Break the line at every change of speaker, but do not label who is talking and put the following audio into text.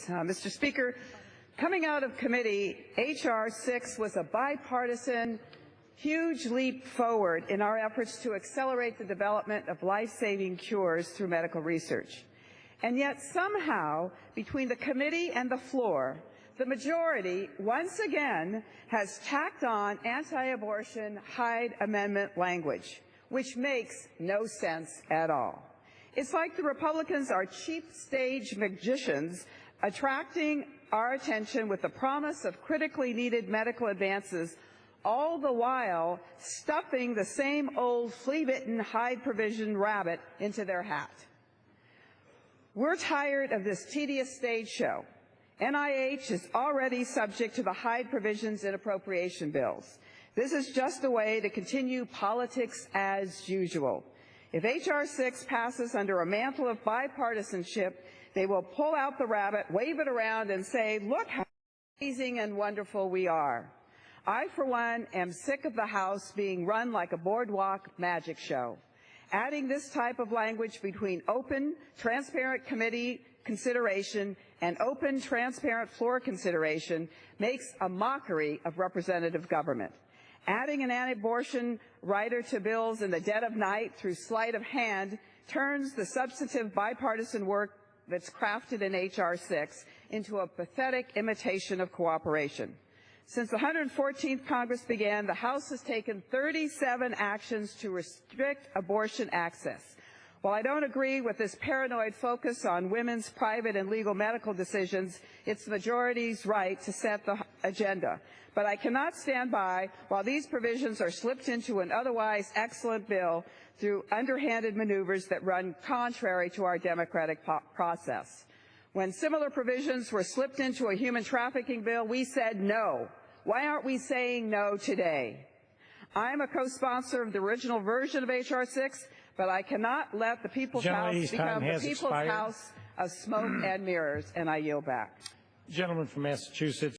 Mr. Speaker, coming out of committee, HR6 was a bipartisan, huge leap forward in our efforts to accelerate the development of life-saving cures through medical research. And yet somehow, between the committee and the floor, the majority once again has tacked on anti-abortion Hyde Amendment language, which makes no sense at all. It's like the Republicans are cheap stage magicians attracting our attention with the promise of critically needed medical advances, all the while stuffing the same old flea-bitten Hyde provision rabbit into their hat. We're tired of this tedious stage show. NIH is already subject to the Hyde provisions in appropriation bills. This is just a way to continue politics as usual. If HR6 passes under a mantle of bipartisanship, they will pull out the rabbit, wave it around, and say, look how amazing and wonderful we are. I, for one, am sick of the House being run like a boardwalk magic show. Adding this type of language between open, transparent committee consideration and open, transparent floor consideration makes a mockery of representative government. Adding an anti-abortion rider to bills in the dead of night through sleight of hand turns the substantive bipartisan work that's crafted in HR6 into a pathetic imitation of cooperation. Since the 114th Congress began, the House has taken 37 actions to restrict abortion access. While I don't agree with this paranoid focus on women's private and legal medical decisions, it's the majority's right to set the agenda. But I cannot stand by while these provisions are slipped into an otherwise excellent bill through underhanded maneuvers that run contrary to our democratic process. When similar provisions were slipped into a human trafficking bill, we said no. Why aren't we saying no today? I'm a co-sponsor of the original version of HR6, but I cannot let the People's House become the People's House of smoke and mirrors, and I yield back.
Gentleman from Massachusetts.